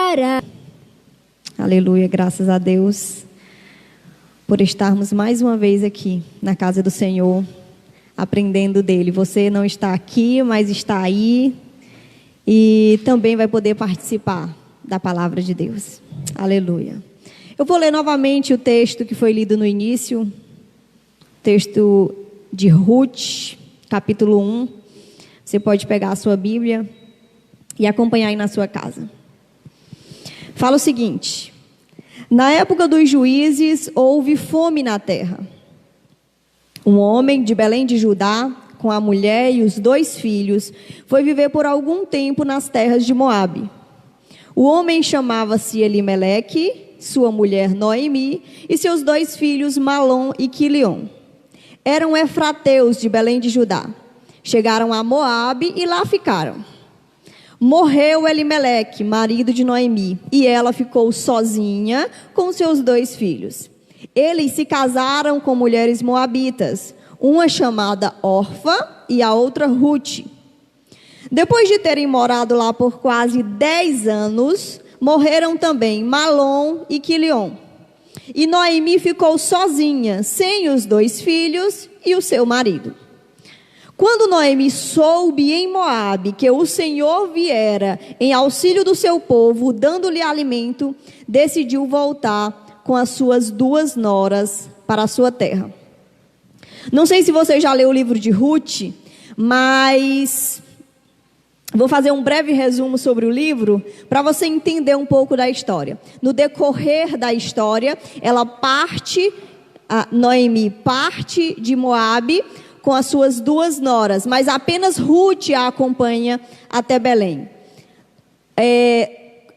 para. Aleluia, graças a Deus por estarmos mais uma vez aqui na casa do Senhor, aprendendo dele. Você não está aqui, mas está aí e também vai poder participar da palavra de Deus. Aleluia. Eu vou ler novamente o texto que foi lido no início, texto de Ruth, capítulo 1. Você pode pegar a sua Bíblia e acompanhar aí na sua casa. Fala o seguinte: na época dos juízes houve fome na terra. Um homem de Belém de Judá, com a mulher e os 2 filhos, foi viver por algum tempo nas terras de Moabe. O homem chamava-se Elimeleque, sua mulher Noemi e seus 2 filhos Malom e Quilion. Eram efrateus de Belém de Judá. Chegaram a Moabe e lá ficaram. Morreu Elimeleque, marido de Noemi, e ela ficou sozinha com seus 2 filhos. Eles se casaram com mulheres moabitas, uma chamada Orfa e a outra Ruth. Depois de terem morado lá por quase 10 anos, morreram também Malom e Quilion. E Noemi ficou sozinha, sem os 2 filhos e o seu marido. Quando Noemi soube em Moabe que o Senhor viera em auxílio do seu povo, dando-lhe alimento, decidiu voltar com as suas 2 noras para a sua terra. Não sei se você já leu o livro de Ruth, mas vou fazer um breve resumo sobre o livro para você entender um pouco da história. No decorrer da história, Noemi parte de Moabe com as suas 2 noras, mas apenas Ruth a acompanha até Belém.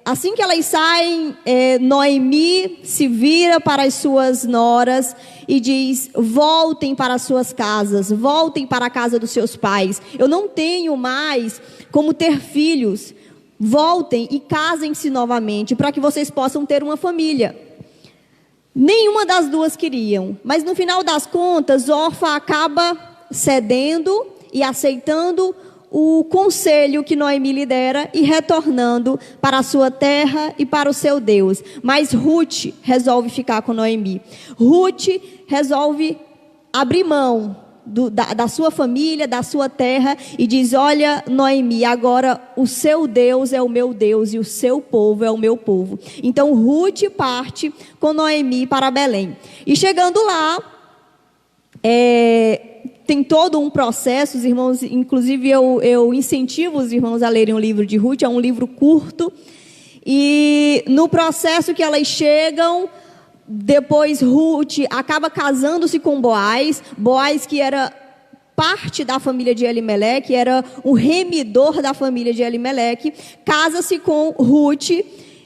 Assim que elas saem, Noemi se vira para as suas noras e diz: voltem para as suas casas, voltem para a casa dos seus pais. Eu não tenho mais como ter filhos. Voltem e casem-se novamente para que vocês possam ter uma família. Nenhuma das 2 queriam, mas no final das contas, Orfa acaba cedendo e aceitando o conselho que Noemi lhe dera e retornando para a sua terra e para o seu Deus. Mas Ruth resolve ficar com Noemi. Ruth resolve abrir mão da sua família, da sua terra e diz: olha, Noemi, agora o seu Deus é o meu Deus e o seu povo é o meu povo. Então Ruth parte com Noemi para Belém. E chegando lá, tem todo um processo, os irmãos, inclusive eu incentivo os irmãos a lerem o livro de Ruth, é um livro curto, e no processo que elas chegam, depois Ruth acaba casando-se com Boaz que era parte da família de Elimeleque, era o remidor da família de Elimeleque, casa-se com Ruth.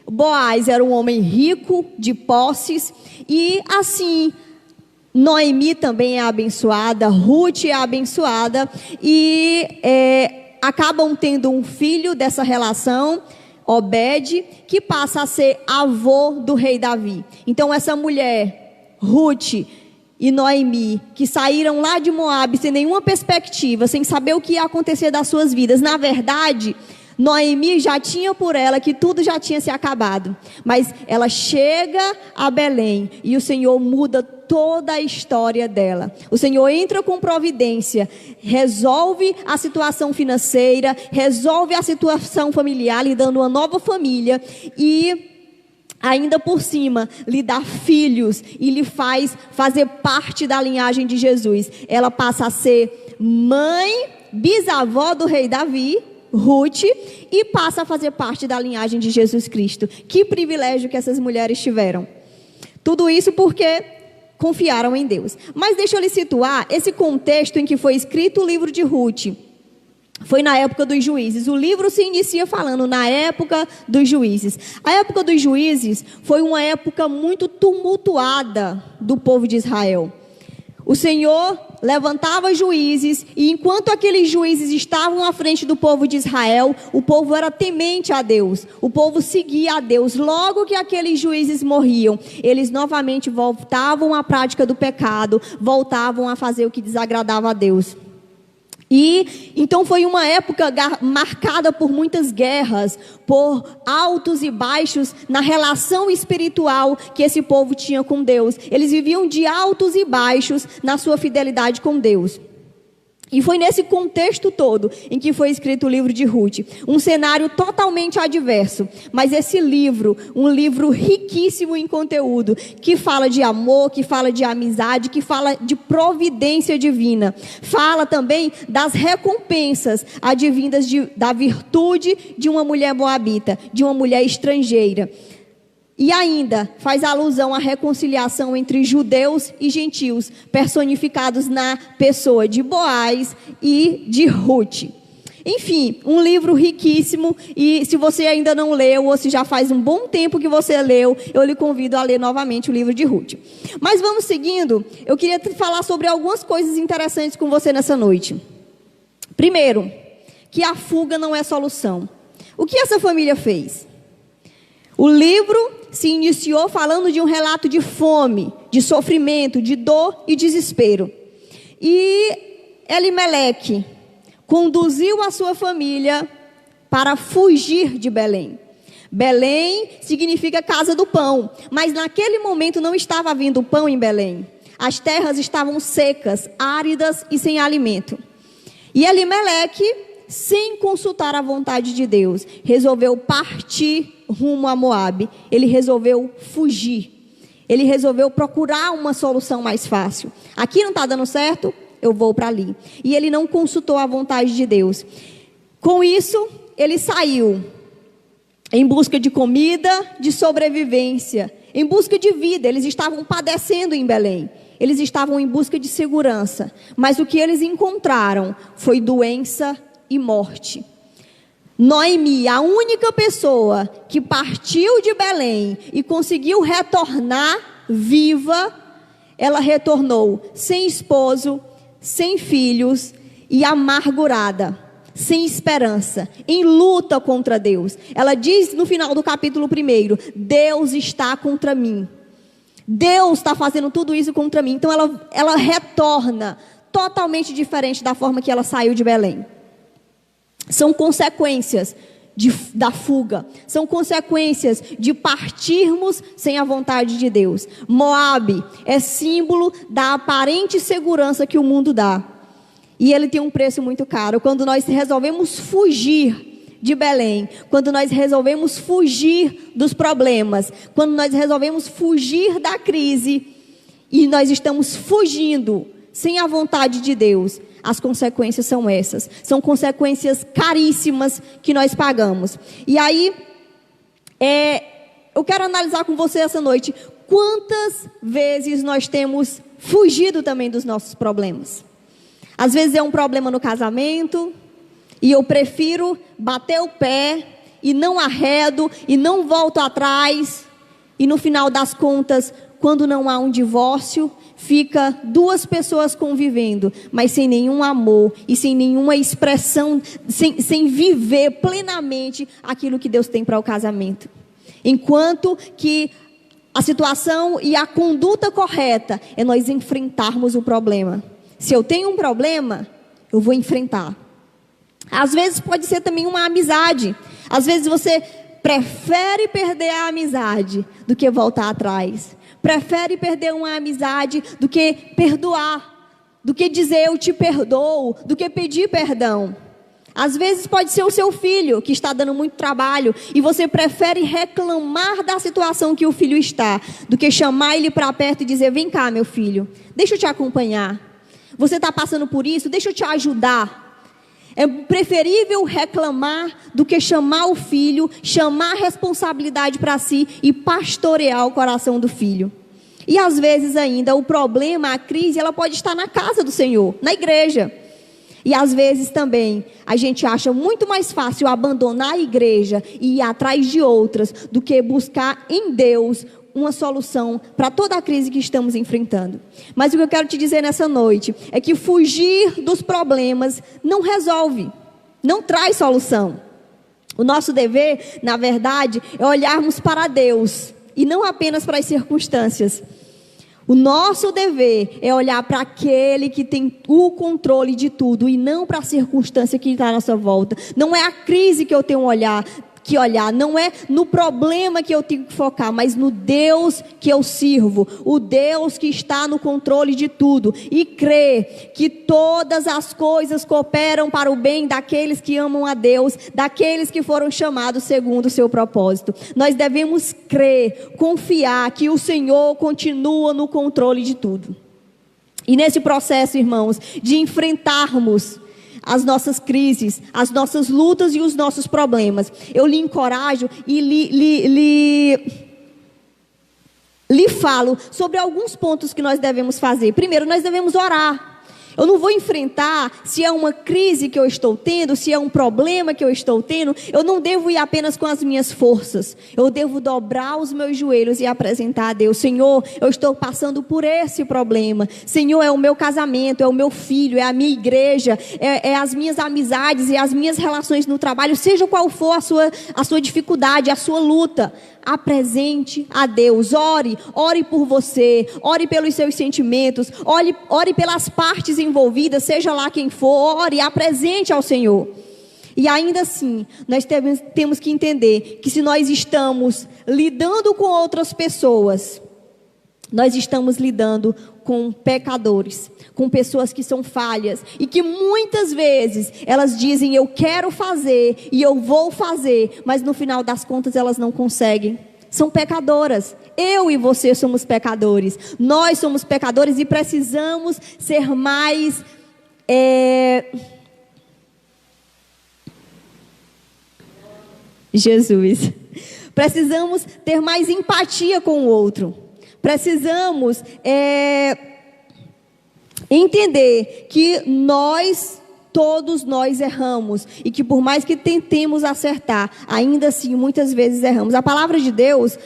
Boaz era um homem rico, de posses, e assim Noemi também é abençoada, Ruth é abençoada e acabam tendo um filho dessa relação, Obed, que passa a ser avô do rei Davi. Então essa mulher, Ruth e Noemi, que saíram lá de Moabe sem nenhuma perspectiva, sem saber o que ia acontecer das suas vidas, na verdade, Noemi já tinha por ela que tudo já tinha se acabado, mas ela chega a Belém e o Senhor muda toda a história dela. O Senhor entra com providência, resolve a situação financeira, resolve a situação familiar, lhe dando uma nova família e ainda por cima lhe dá filhos e lhe faz fazer parte da linhagem de Jesus. Ela passa a ser mãe, bisavó do rei Davi, Ruth, e passa a fazer parte da linhagem de Jesus Cristo. Que privilégio que essas mulheres tiveram. Tudo isso porque confiaram em Deus. Mas deixa eu lhe situar esse contexto em que foi escrito o livro de Ruth. Foi na época dos juízes. O livro se inicia falando na época dos juízes. A época dos juízes foi uma época muito tumultuada do povo de Israel. O Senhor levantava juízes e enquanto aqueles juízes estavam à frente do povo de Israel, o povo era temente a Deus, o povo seguia a Deus. Logo que aqueles juízes morriam, eles novamente voltavam à prática do pecado, voltavam a fazer o que desagradava a Deus. E então foi uma época marcada por muitas guerras, por altos e baixos na relação espiritual que esse povo tinha com Deus. Eles viviam de altos e baixos na sua fidelidade com Deus. E foi nesse contexto todo em que foi escrito o livro de Ruth. Um cenário totalmente adverso. Mas esse livro, um livro riquíssimo em conteúdo, que fala de amor, que fala de amizade, que fala de providência divina. Fala também das recompensas advindas da virtude de uma mulher moabita, de uma mulher estrangeira. E ainda faz alusão à reconciliação entre judeus e gentios, personificados na pessoa de Boaz e de Ruth. Enfim, um livro riquíssimo, e se você ainda não leu, ou se já faz um bom tempo que você leu, eu lhe convido a ler novamente o livro de Ruth. Mas vamos seguindo, eu queria falar sobre algumas coisas interessantes com você nessa noite. Primeiro, que a fuga não é solução. O que essa família fez? O livro se iniciou falando de um relato de fome, de sofrimento, de dor e desespero. E Elimeleque conduziu a sua família para fugir de Belém. Belém significa casa do pão, mas naquele momento não estava havendo pão em Belém. As terras estavam secas, áridas e sem alimento. E Elimeleque, sem consultar a vontade de Deus, resolveu partir rumo a Moabe. Ele resolveu fugir. Ele resolveu procurar uma solução mais fácil. Aqui não está dando certo, eu vou para ali. E ele não consultou a vontade de Deus. Com isso, ele saiu em busca de comida, de sobrevivência, em busca de vida. Eles estavam padecendo em Belém. Eles estavam em busca de segurança. Mas o que eles encontraram foi doença e morte. Noemi, a única pessoa que partiu de Belém e conseguiu retornar viva, ela retornou sem esposo, sem filhos e amargurada, sem esperança, em luta contra Deus. Ela diz no final do capítulo 1, Deus está contra mim. Deus está fazendo tudo isso contra mim. Então ela retorna totalmente diferente da forma que ela saiu de Belém. São consequências da fuga. São consequências de partirmos sem a vontade de Deus. Moabe é símbolo da aparente segurança que o mundo dá. E ele tem um preço muito caro. Quando nós resolvemos fugir de Belém, quando nós resolvemos fugir dos problemas, quando nós resolvemos fugir da crise, e nós estamos fugindo sem a vontade de Deus, as consequências são essas. São consequências caríssimas que nós pagamos. E aí, eu quero analisar com você essa noite, quantas vezes nós temos fugido também dos nossos problemas. Às vezes é um problema no casamento, e eu prefiro bater o pé, e não arredo, e não volto atrás, e no final das contas, quando não há um divórcio, fica duas pessoas convivendo, mas sem nenhum amor e sem nenhuma expressão, sem viver plenamente aquilo que Deus tem para o casamento. Enquanto que a situação e a conduta correta é nós enfrentarmos o problema. Se eu tenho um problema, eu vou enfrentar. Às vezes pode ser também uma amizade. Às vezes você prefere perder a amizade do que voltar atrás. Prefere perder uma amizade do que perdoar, do que dizer eu te perdoo, do que pedir perdão. Às vezes pode ser o seu filho que está dando muito trabalho e você prefere reclamar da situação que o filho está, do que chamar ele para perto e dizer, vem cá meu filho, deixa eu te acompanhar. Você está passando por isso, deixa eu te ajudar. É preferível reclamar do que chamar o filho, chamar a responsabilidade para si e pastorear o coração do filho. E às vezes ainda o problema, a crise, ela pode estar na casa do Senhor, na igreja. E às vezes também a gente acha muito mais fácil abandonar a igreja e ir atrás de outras do que buscar em Deus uma solução para toda a crise que estamos enfrentando. Mas o que eu quero te dizer nessa noite é que fugir dos problemas não resolve, não traz solução. O nosso dever, na verdade, é olharmos para Deus e não apenas para as circunstâncias. O nosso dever é olhar para aquele que tem o controle de tudo e não para a circunstância que está à nossa volta. Não é a crise que eu tenho que olhar, não é no problema que eu tenho que focar, mas no Deus que eu sirvo, o Deus que está no controle de tudo, e crer que todas as coisas cooperam para o bem daqueles que amam a Deus, daqueles que foram chamados segundo o seu propósito. Nós devemos crer, confiar que o Senhor continua no controle de tudo. E nesse processo, irmãos, de enfrentarmos as nossas crises, as nossas lutas e os nossos problemas, eu lhe encorajo e lhe falo sobre alguns pontos que nós devemos fazer. Primeiro, nós devemos orar. Eu não vou enfrentar, se é uma crise que eu estou tendo, se é um problema que eu estou tendo, eu não devo ir apenas com as minhas forças. Eu devo dobrar os meus joelhos e apresentar a Deus: Senhor, eu estou passando por esse problema. Senhor, é o meu casamento, é o meu filho, é a minha igreja, é as minhas amizades e as minhas relações no trabalho, seja qual for a sua dificuldade, a sua luta. Apresente a Deus, ore por você, ore pelos seus sentimentos, ore pelas partes envolvidas, seja lá quem for, ore, apresente ao Senhor. E ainda assim, nós temos que entender que se nós estamos lidando com outras pessoas, nós estamos lidando com pecadores, com pessoas que são falhas e que muitas vezes elas dizem: eu quero fazer e eu vou fazer, mas no final das contas elas não conseguem. São pecadoras. Eu e você somos pecadores. Nós somos pecadores e precisamos ser mais Jesus. Precisamos ter mais empatia com o outro. Precisamos entender que todos nós erramos, e que por mais que tentemos acertar, ainda assim muitas vezes erramos. A palavra de Deus,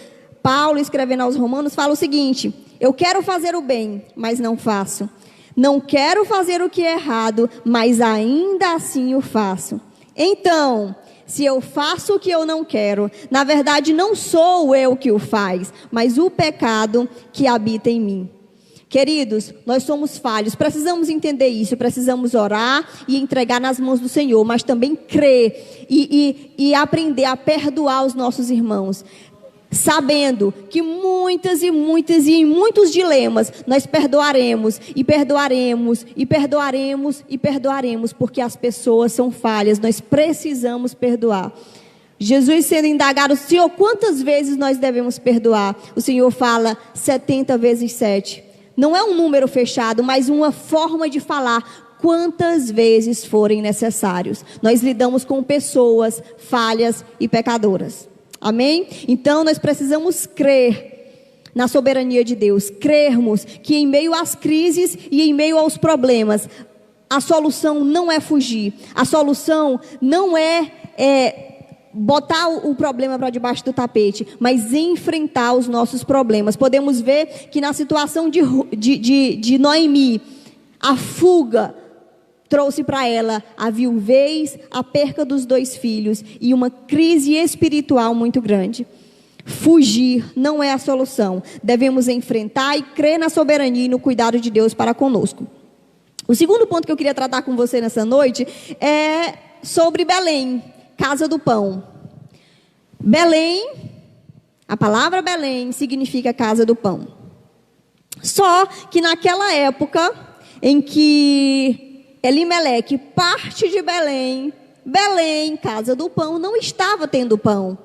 Paulo escrevendo aos Romanos, fala o seguinte: eu quero fazer o bem, mas não faço. Não quero fazer o que é errado, mas ainda assim o faço. Então, se eu faço o que eu não quero, na verdade não sou eu que o faz, mas o pecado que habita em mim. Queridos, nós somos falhos, precisamos entender isso, precisamos orar e entregar nas mãos do Senhor, mas também crer e aprender a perdoar os nossos irmãos, sabendo que muitas e em muitos dilemas nós perdoaremos, porque as pessoas são falhas, nós precisamos perdoar. Jesus sendo indagado: Senhor, quantas vezes nós devemos perdoar? O Senhor fala 70 vezes 7. Não é um número fechado, mas uma forma de falar quantas vezes forem necessários. Nós lidamos com pessoas falhas e pecadoras. Amém? Então nós precisamos crer na soberania de Deus. Crermos que em meio às crises e em meio aos problemas, a solução não é fugir. A solução não é botar o problema para debaixo do tapete, mas enfrentar os nossos problemas. Podemos ver que na situação de Noemi, a fuga trouxe para ela a viuvez, a perca dos 2 filhos e uma crise espiritual muito grande. Fugir não é a solução. Devemos enfrentar e crer na soberania e no cuidado de Deus para conosco. O segundo ponto que eu queria tratar com você nessa noite é sobre Belém, casa do pão. Belém, a palavra Belém significa casa do pão. Só que naquela época em que Elimeleque parte de Belém, casa do pão, não estava tendo pão.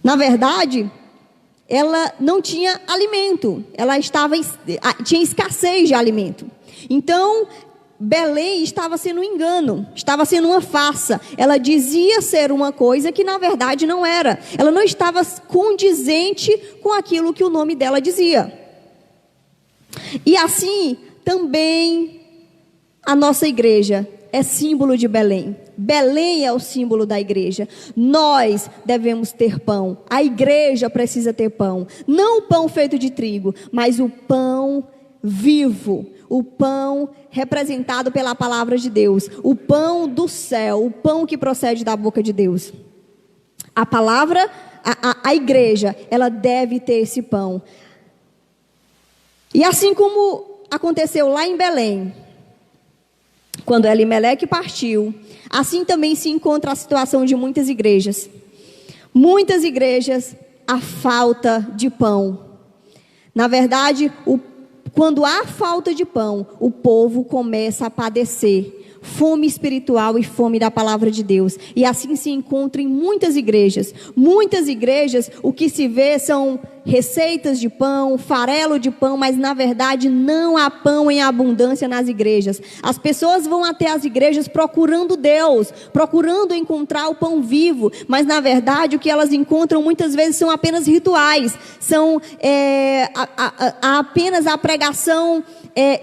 Na verdade, ela não tinha alimento, tinha escassez de alimento. Então, Belém estava sendo um engano, estava sendo uma farsa. Ela dizia ser uma coisa que na verdade não era. Ela não estava condizente com aquilo que o nome dela dizia. E assim, também a nossa igreja é símbolo de Belém. Belém é o símbolo da igreja. Nós devemos ter pão. A igreja precisa ter pão. Não o pão feito de trigo, mas o pão vivo. O pão representado pela palavra de Deus. O pão do céu. O pão que procede da boca de Deus. A palavra, a igreja, ela deve ter esse pão. E assim como aconteceu lá em Belém, quando Elimeleque partiu, assim também se encontra a situação de muitas igrejas. Muitas igrejas, a falta de pão. Na verdade, quando há falta de pão, o povo começa a padecer fome espiritual e fome da palavra de Deus. E assim se encontra em muitas igrejas. Muitas igrejas, o que se vê são receitas de pão, farelo de pão, mas na verdade não há pão em abundância nas igrejas. As pessoas vão até as igrejas procurando Deus, procurando encontrar o pão vivo, mas na verdade o que elas encontram muitas vezes são apenas rituais, são apenas a pregação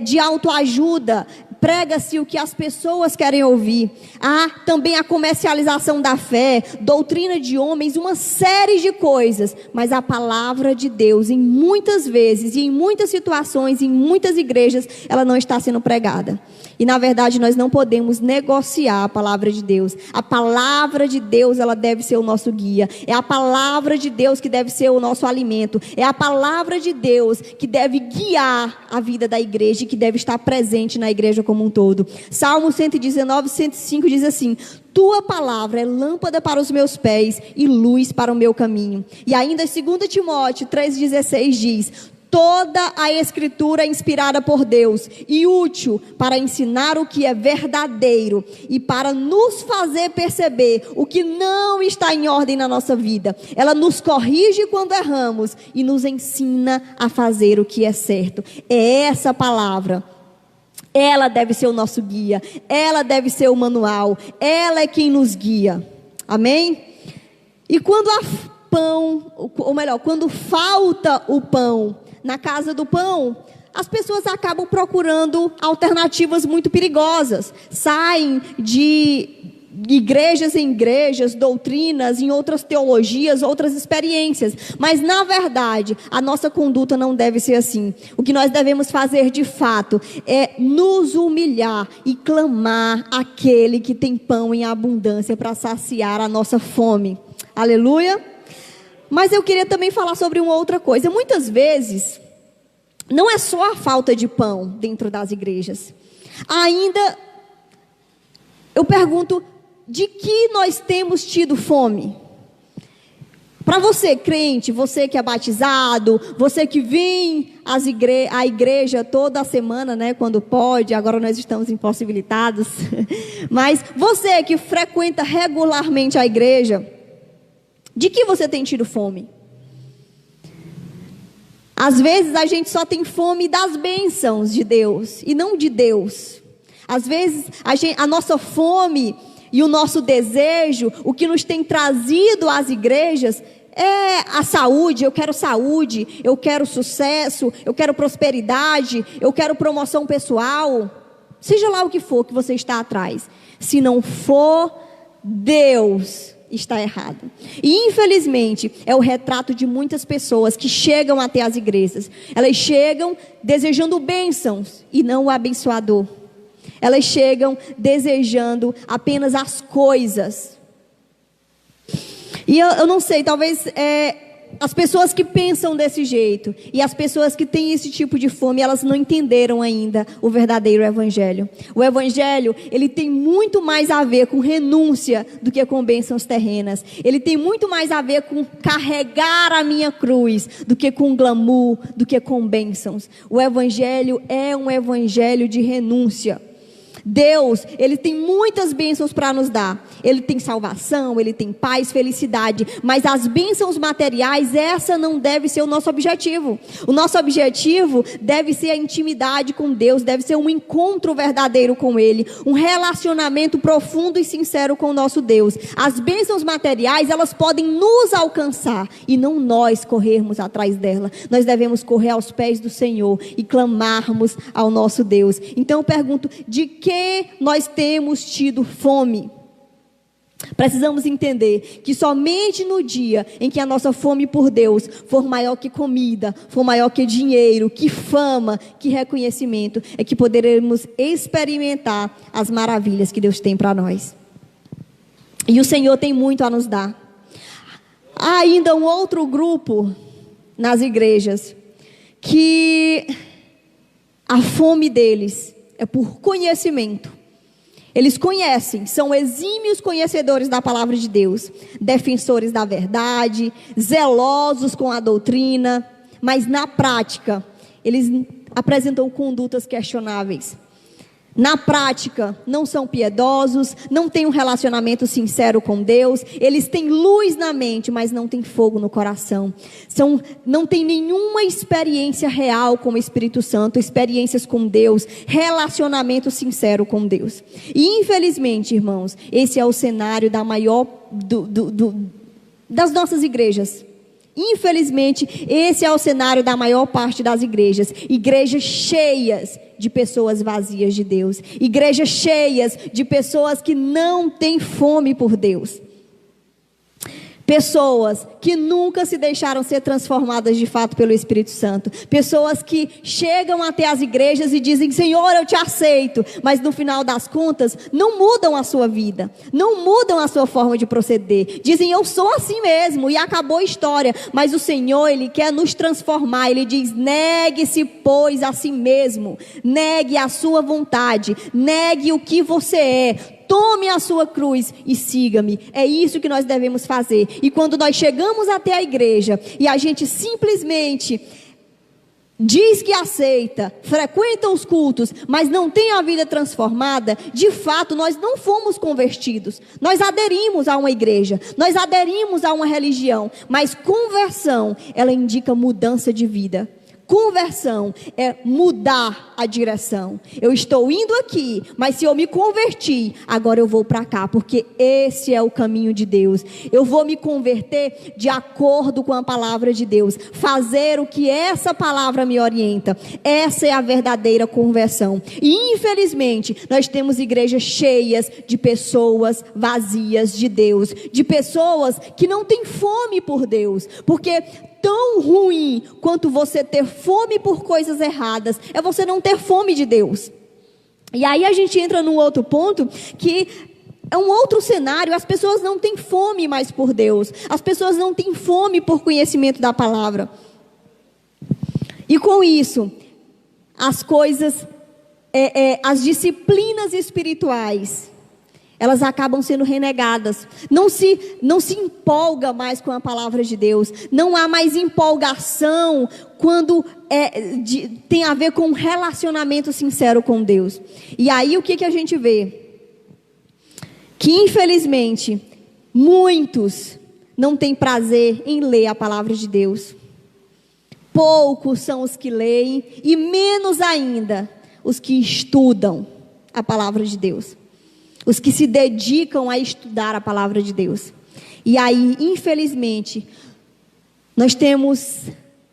de autoajuda. Prega-se o que as pessoas querem ouvir. Há também a comercialização da fé, doutrina de homens, uma série de coisas. Mas a palavra de Deus, em muitas vezes, e em muitas situações, em muitas igrejas, ela não está sendo pregada. E na verdade nós não podemos negociar a palavra de Deus. A palavra de Deus, ela deve ser o nosso guia. É a palavra de Deus que deve ser o nosso alimento. É a palavra de Deus que deve guiar a vida da igreja e que deve estar presente na igreja como um todo. Salmo 119, 105 diz assim: tua palavra é lâmpada para os meus pés e luz para o meu caminho. E ainda 2 Timóteo 3,16 diz: toda a escritura é inspirada por Deus e útil para ensinar o que é verdadeiro e para nos fazer perceber o que não está em ordem na nossa vida. Ela nos corrige quando erramos e nos ensina a fazer o que é certo. É essa palavra. Ela deve ser o nosso guia. Ela deve ser o manual. Ela é quem nos guia. Amém? E quando há pão, ou melhor, quando falta o pão na casa do pão, as pessoas acabam procurando alternativas muito perigosas. Saem de igrejas em igrejas, doutrinas, em outras teologias, outras experiências. Mas na verdade, a nossa conduta não deve ser assim. O que nós devemos fazer de fato é nos humilhar e clamar àquele que tem pão em abundância para saciar a nossa fome. Aleluia! Mas eu queria também falar sobre uma outra coisa. Muitas vezes, não é só a falta de pão dentro das igrejas. Ainda, eu pergunto, de que nós temos tido fome? Para você, crente, você que é batizado, você que vem à igreja toda semana, né, quando pode, agora nós estamos impossibilitados. Mas você que frequenta regularmente a igreja, de que você tem tido fome? Às vezes a gente só tem fome das bênçãos de Deus e não de Deus. Às vezes a nossa fome e o nosso desejo, o que nos tem trazido às igrejas é a saúde. Eu quero sucesso, eu quero prosperidade, eu quero promoção pessoal. Seja lá o que for que você está atrás. Se não for Deus, está errado. E infelizmente é o retrato de muitas pessoas que chegam até as igrejas. Elas chegam desejando bênçãos e não o abençoador. Elas chegam desejando apenas as coisas. E eu não sei, talvez as pessoas que pensam desse jeito e as pessoas que têm esse tipo de fome, elas não entenderam ainda o verdadeiro evangelho. O evangelho, ele tem muito mais a ver com renúncia do que com bênçãos terrenas. Ele tem muito mais a ver com carregar a minha cruz do que com glamour, do que com bênçãos. O evangelho é um evangelho de renúncia. Deus, Ele tem muitas bênçãos para nos dar. Ele tem salvação, Ele tem paz, felicidade. Mas as bênçãos materiais, essa não deve ser o nosso objetivo. O nosso objetivo deve ser a intimidade com Deus. Deve ser um encontro verdadeiro com Ele. Um relacionamento profundo e sincero com o nosso Deus. As bênçãos materiais, elas podem nos alcançar e não nós corrermos atrás dela. Nós devemos correr aos pés do Senhor e clamarmos ao nosso Deus. Então eu pergunto, de que nós temos tido fome? Precisamos entender que somente no dia em que a nossa fome por Deus for maior que comida, for maior que dinheiro, que fama, que reconhecimento, é que poderemos experimentar as maravilhas que Deus tem para nós. E o Senhor tem muito a nos dar. Há ainda um outro grupo nas igrejas que A fome deles é por conhecimento. Eles conhecem, são exímios conhecedores da palavra de Deus, defensores da verdade, zelosos com a doutrina, mas na prática, eles apresentam condutas questionáveis. Na prática, não são piedosos, não têm um relacionamento sincero com Deus, eles têm luz na mente, mas não têm fogo no coração. Não têm nenhuma experiência real com o Espírito Santo, experiências com Deus, relacionamento sincero com Deus. E infelizmente, irmãos, esse é o cenário da maior das nossas igrejas. Infelizmente, esse é o cenário da maior parte das igrejas. Igrejas cheias de pessoas vazias de Deus. Igrejas cheias de pessoas que não têm fome por Deus. Pessoas que nunca se deixaram ser transformadas de fato pelo Espírito Santo. Pessoas que chegam até as igrejas e dizem: Senhor, eu te aceito. Mas no final das contas, não mudam a sua vida. Não mudam a sua forma de proceder. Dizem: eu sou assim mesmo. E acabou a história. Mas o Senhor, Ele quer nos transformar. Ele diz: negue-se, pois, a si mesmo. Negue a sua vontade. Negue o que você é. Tome a sua cruz e siga-me. É isso que nós devemos fazer. E quando nós chegamos até a igreja e a gente simplesmente diz que aceita, frequenta os cultos, mas não tem a vida transformada, de fato nós não fomos convertidos. Nós aderimos a uma igreja, nós aderimos a uma religião, mas conversão, ela indica mudança de vida. Conversão é mudar a direção. Eu estou indo aqui, mas se eu me converti, agora eu vou para cá, porque esse é o caminho de Deus. Eu vou me converter de acordo com a palavra de Deus, fazer o que essa palavra me orienta. Essa é a verdadeira conversão. E infelizmente, nós temos igrejas cheias de pessoas vazias de Deus, de pessoas que não têm fome por Deus, porque tão ruim quanto você ter fome por coisas erradas é você não ter fome de Deus. E aí a gente entra num outro ponto que é um outro cenário. As pessoas não têm fome mais por Deus, as pessoas não têm fome por conhecimento da palavra. E com isso, as coisas, as disciplinas espirituais, elas acabam sendo renegadas. Não se empolga mais com a palavra de Deus. Não há mais empolgação quando tem a ver com um relacionamento sincero com Deus. E aí o que a gente vê? Que infelizmente muitos não têm prazer em ler a palavra de Deus. Poucos são os que leem e menos ainda os que estudam a palavra de Deus. Os que se dedicam a estudar a palavra de Deus. E aí, infelizmente, nós temos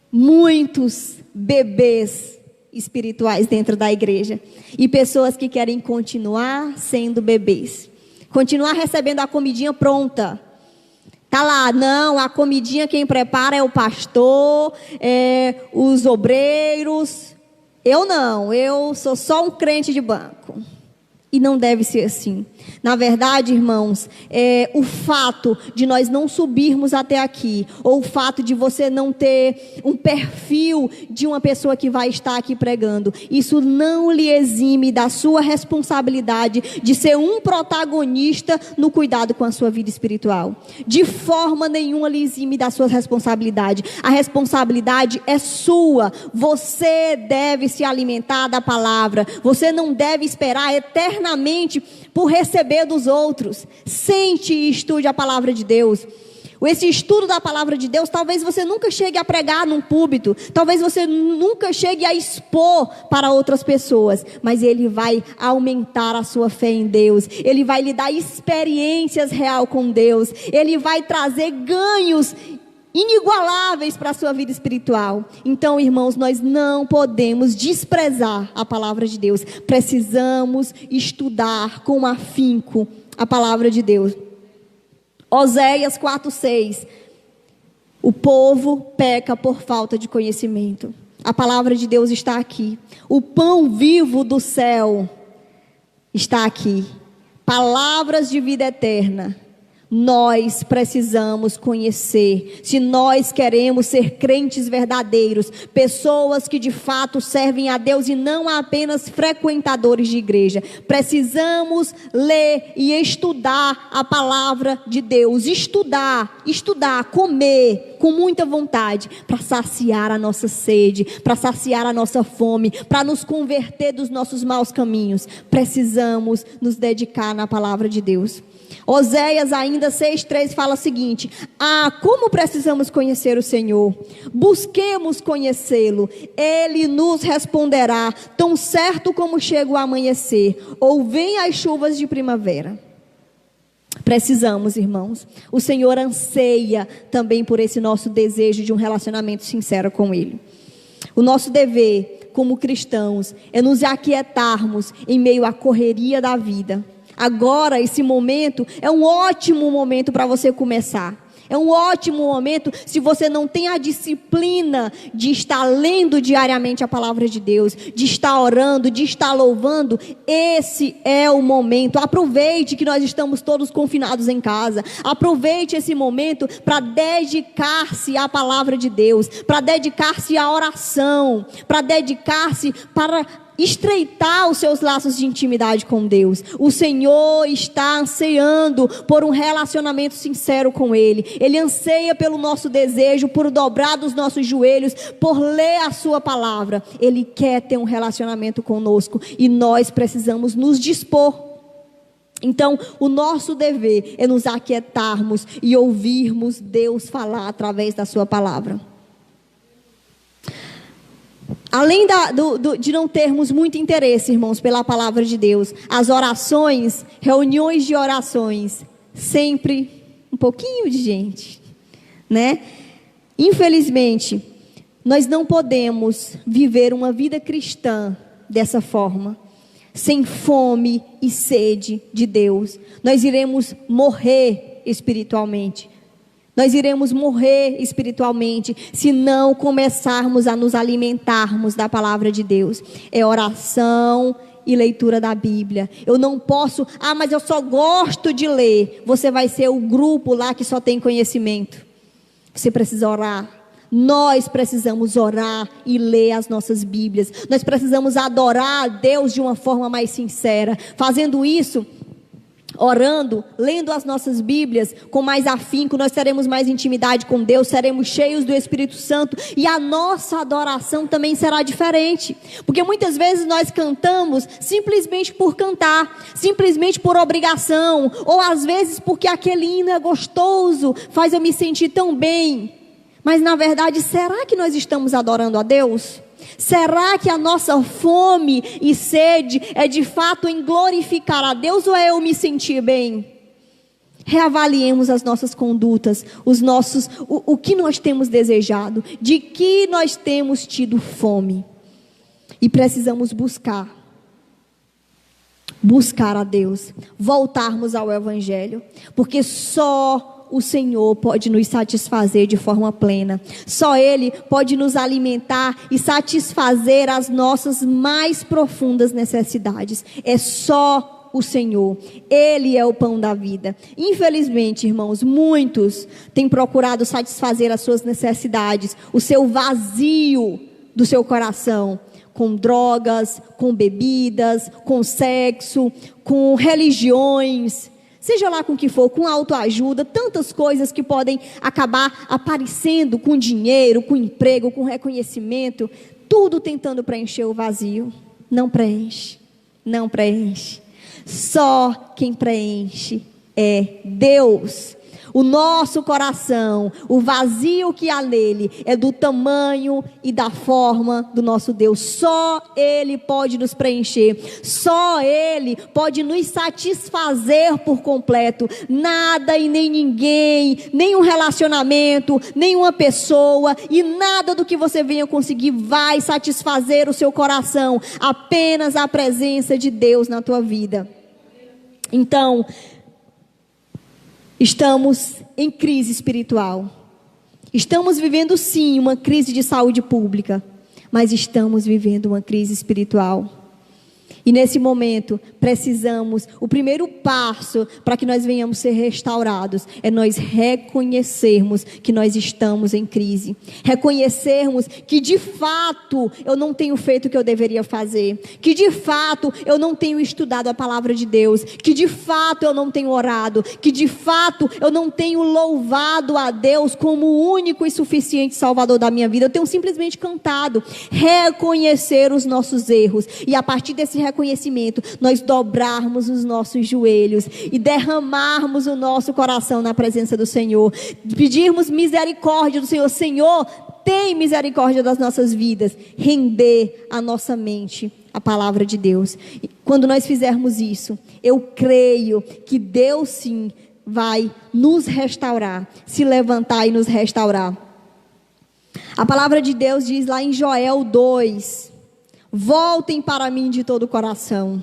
muitos bebês espirituais dentro da igreja. E pessoas que querem continuar sendo bebês. Continuar recebendo a comidinha pronta. Tá lá, não, a comidinha quem prepara é o pastor, os obreiros. Eu não, eu sou só um crente de banco. E não deve ser assim. Na verdade, irmãos, o fato de nós não subirmos até aqui, ou o fato de você não ter um perfil de uma pessoa que vai estar aqui pregando, isso não lhe exime da sua responsabilidade de ser um protagonista no cuidado com a sua vida espiritual. De forma nenhuma lhe exime da sua responsabilidade. A responsabilidade é sua. Você deve se alimentar da palavra. Você não deve esperar eternamente por receber dos outros. Sente e estude a palavra de Deus. Esse estudo da palavra de Deus, talvez você nunca chegue a pregar num púlpito, talvez você nunca chegue a expor para outras pessoas, mas ele vai aumentar a sua fé em Deus, ele vai lhe dar experiências reais com Deus, ele vai trazer ganhos inigualáveis para a sua vida espiritual. Então, irmãos, nós não podemos desprezar a palavra de Deus. Precisamos estudar com afinco a palavra de Deus. Oséias 4:6. O povo peca por falta de conhecimento. A palavra de Deus está aqui. O pão vivo do céu está aqui. Palavras de vida eterna. Nós precisamos conhecer. Se nós queremos ser crentes verdadeiros, pessoas que de fato servem a Deus e não apenas frequentadores de igreja, precisamos ler e estudar a palavra de Deus. Estudar, comer com muita vontade, para saciar a nossa sede, para saciar a nossa fome, para nos converter dos nossos maus caminhos. Precisamos nos dedicar na palavra de Deus. Oséias ainda 6:3 fala o seguinte: como precisamos conhecer o Senhor, busquemos conhecê-lo, Ele nos responderá, tão certo como chega o amanhecer, ou vem as chuvas de primavera. Precisamos, irmãos, o Senhor anseia também por esse nosso desejo de um relacionamento sincero com Ele. O nosso dever como cristãos é nos aquietarmos em meio à correria da vida. Agora, esse momento é um ótimo momento para você começar. É um ótimo momento se você não tem a disciplina de estar lendo diariamente a palavra de Deus, de estar orando, de estar louvando. Esse é o momento. Aproveite que nós estamos todos confinados em casa. Aproveite esse momento para dedicar-se à palavra de Deus, para dedicar-se à oração, para dedicar-se para estreitar os seus laços de intimidade com Deus. O Senhor está ansiando por um relacionamento sincero com Ele. Ele anseia pelo nosso desejo, por dobrar dos nossos joelhos, por ler a sua palavra. Ele quer ter um relacionamento conosco e nós precisamos nos dispor. Então, o nosso dever é nos aquietarmos e ouvirmos Deus falar através da sua palavra. Além de não termos muito interesse, irmãos, pela palavra de Deus, as orações, reuniões de orações, sempre um pouquinho de gente, né? Infelizmente, nós não podemos viver uma vida cristã dessa forma, sem fome e sede de Deus. Nós iremos morrer espiritualmente. Nós iremos morrer espiritualmente se não começarmos a nos alimentarmos da palavra de Deus. É oração e leitura da Bíblia. Eu não posso, mas eu só gosto de ler. Você vai ser o grupo lá que só tem conhecimento. Você precisa orar. Nós precisamos orar e ler as nossas Bíblias. Nós precisamos adorar a Deus de uma forma mais sincera. Fazendo isso, orando, lendo as nossas Bíblias com mais afinco, nós teremos mais intimidade com Deus, seremos cheios do Espírito Santo e a nossa adoração também será diferente, porque muitas vezes nós cantamos simplesmente por cantar, simplesmente por obrigação, ou às vezes porque aquele hino é gostoso, faz eu me sentir tão bem, mas na verdade, será que nós estamos adorando a Deus? Será que a nossa fome e sede é de fato em glorificar a Deus ou é eu me sentir bem? Reavaliemos as nossas condutas, o que nós temos desejado, de que nós temos tido fome. E precisamos buscar a Deus, voltarmos ao Evangelho, porque só o Senhor pode nos satisfazer de forma plena. Só Ele pode nos alimentar e satisfazer as nossas mais profundas necessidades. É só o Senhor. Ele é o pão da vida. Infelizmente, irmãos, muitos têm procurado satisfazer as suas necessidades, o seu vazio do seu coração, com drogas, com bebidas, com sexo, com religiões, seja lá com o que for, com autoajuda, tantas coisas que podem acabar aparecendo com dinheiro, com emprego, com reconhecimento, tudo tentando preencher o vazio. Não preenche, não preenche. Só quem preenche é Deus. O nosso coração, o vazio que há nele é do tamanho e da forma do nosso Deus. Só Ele pode nos preencher. Só Ele pode nos satisfazer por completo. Nada e nem ninguém, nenhum relacionamento, nenhuma pessoa e nada do que você venha conseguir vai satisfazer o seu coração. Apenas a presença de Deus na tua vida. Então, estamos em crise espiritual. Estamos vivendo sim uma crise de saúde pública, mas estamos vivendo uma crise espiritual. E nesse momento, precisamos, o primeiro passo para que nós venhamos ser restaurados, é nós reconhecermos que nós estamos em crise. Reconhecermos que de fato eu não tenho feito o que eu deveria fazer. Que de fato eu não tenho estudado a palavra de Deus. Que de fato eu não tenho orado. Que de fato eu não tenho louvado a Deus como o único e suficiente Salvador da minha vida. Eu tenho simplesmente cantado. Reconhecer os nossos erros. E a partir desse reconhecimento, nós dobrarmos os nossos joelhos e derramarmos o nosso coração na presença do Senhor, pedirmos misericórdia do Senhor. Senhor, tem misericórdia das nossas vidas, render a nossa mente à palavra de Deus. E quando nós fizermos isso, eu creio que Deus sim vai nos restaurar, se levantar e nos restaurar. A palavra de Deus diz lá em Joel 2: voltem para mim de todo o coração.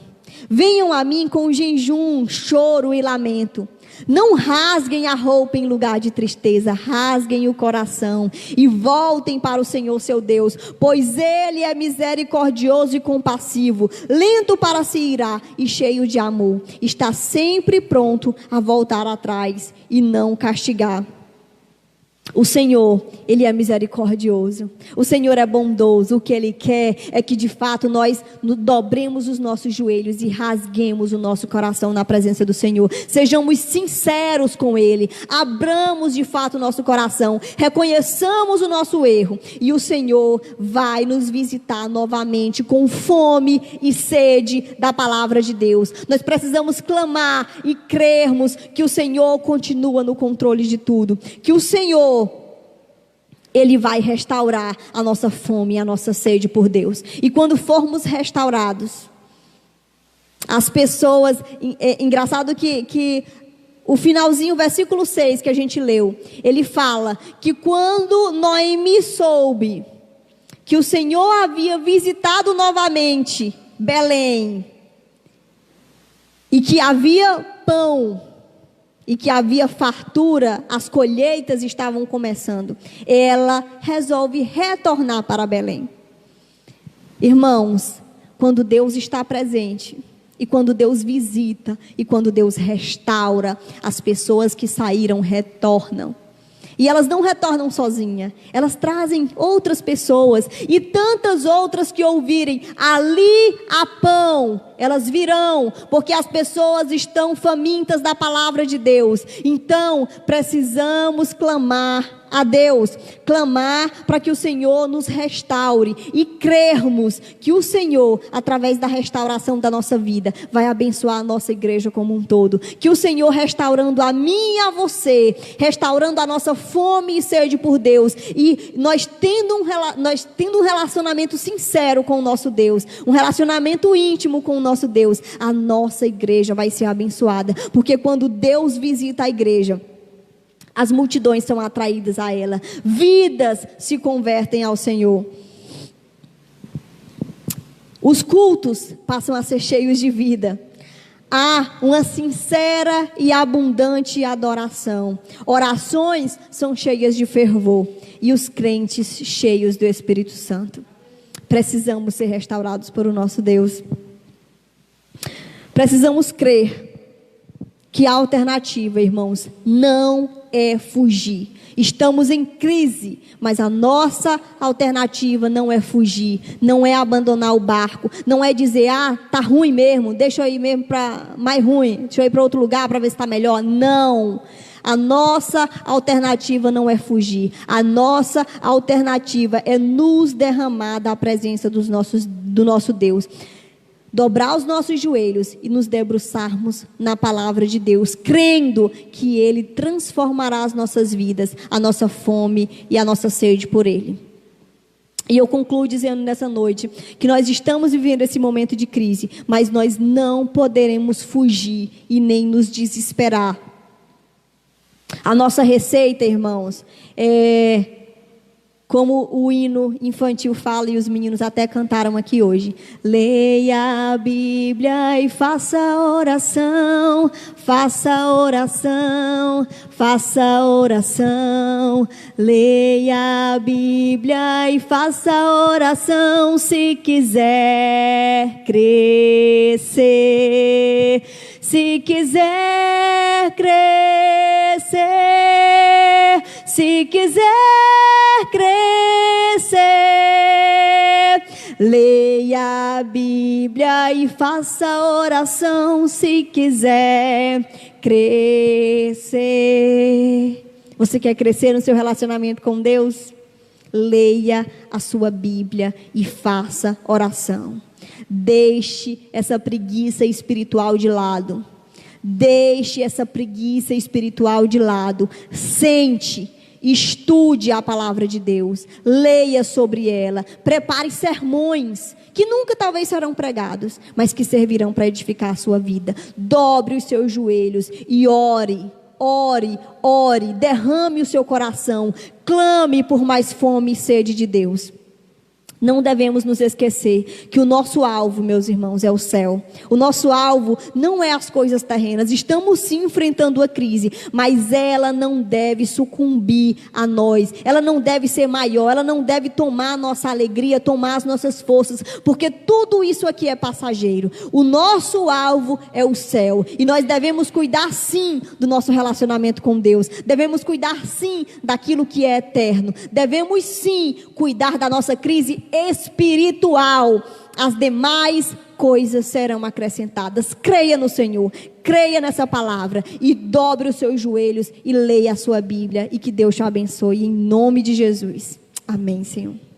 Venham a mim com jejum, choro e lamento. Não rasguem a roupa em lugar de tristeza, rasguem o coração e voltem para o Senhor seu Deus, pois Ele é misericordioso e compassivo, lento para se irar e cheio de amor. Está sempre pronto a voltar atrás e não castigar. O Senhor, Ele é misericordioso. O Senhor é bondoso. O que Ele quer é que de fato nós dobremos os nossos joelhos e rasguemos o nosso coração na presença do Senhor. Sejamos sinceros com Ele. Abramos de fato o nosso coração. Reconheçamos o nosso erro. E o Senhor vai nos visitar novamente com fome e sede da palavra de Deus. Nós precisamos clamar e crermos que o Senhor continua no controle de tudo. Que o Senhor, Ele vai restaurar a nossa fome e a nossa sede por Deus. E quando formos restaurados, as pessoas... engraçado que o finalzinho, versículo 6 que a gente leu, ele fala que quando Noemi soube que o Senhor havia visitado novamente Belém, e que havia pão, e que havia fartura, as colheitas estavam começando, ela resolve retornar para Belém. Irmãos, quando Deus está presente, e quando Deus visita, e quando Deus restaura, as pessoas que saíram retornam. E elas não retornam sozinhas, elas trazem outras pessoas, e tantas outras que ouvirem, ali há pão, elas virão, porque as pessoas estão famintas da palavra de Deus. Então, precisamos clamar a Deus, clamar para que o Senhor nos restaure e crermos que o Senhor, através da restauração da nossa vida, vai abençoar a nossa igreja como um todo. Que o Senhor, restaurando a mim e a você, restaurando a nossa fome e sede por Deus, e nós tendo um relacionamento sincero com o nosso Deus, um relacionamento íntimo com o nosso Deus, a nossa igreja vai ser abençoada, porque quando Deus visita a igreja, as multidões são atraídas a ela, vidas se convertem ao Senhor. Os cultos passam a ser cheios de vida. Há uma sincera e abundante adoração. Orações são cheias de fervor. E os crentes cheios do Espírito Santo. Precisamos ser restaurados por o nosso Deus. Precisamos crer que a alternativa, irmãos, não é fugir. Estamos em crise, mas a nossa alternativa não é fugir, não é abandonar o barco, não é dizer, tá ruim mesmo, deixa eu ir mesmo para mais ruim, deixa eu ir para outro lugar para ver se está melhor. Não, a nossa alternativa não é fugir, a nossa alternativa é nos derramar da presença do nosso Deus. Dobrar os nossos joelhos e nos debruçarmos na palavra de Deus, crendo que Ele transformará as nossas vidas, a nossa fome e a nossa sede por Ele. E eu concluo dizendo nessa noite que nós estamos vivendo esse momento de crise, mas nós não poderemos fugir e nem nos desesperar. A nossa receita, irmãos, é Como o hino infantil fala e os meninos até cantaram aqui hoje. Leia a Bíblia e faça oração, faça oração, faça oração. Leia a Bíblia e faça oração se quiser crescer. Se quiser crescer, se quiser crescer, leia a Bíblia e faça oração se quiser crescer. Você quer crescer no seu relacionamento com Deus? Leia a sua Bíblia e faça oração. Deixe essa preguiça espiritual de lado. Deixe essa preguiça espiritual de lado. Sente, estude a palavra de Deus. Leia sobre ela. Prepare sermões que nunca talvez serão pregados, mas que servirão para edificar a sua vida. Dobre os seus joelhos e ore. Ore, ore, derrame o seu coração. Clame por mais fome e sede de Deus. Não devemos nos esquecer que o nosso alvo, meus irmãos, é o céu. O nosso alvo não é as coisas terrenas. Estamos sim enfrentando a crise, mas ela não deve sucumbir a nós. Ela não deve ser maior, ela não deve tomar a nossa alegria, tomar as nossas forças, porque tudo isso aqui é passageiro. O nosso alvo é o céu, e nós devemos cuidar sim do nosso relacionamento com Deus. Devemos cuidar sim daquilo que é eterno. Devemos sim cuidar da nossa crise espiritual. As demais coisas serão acrescentadas. Creia no Senhor, creia nessa palavra e dobre os seus joelhos e leia a sua Bíblia, e que Deus te abençoe em nome de Jesus. Amém, Senhor.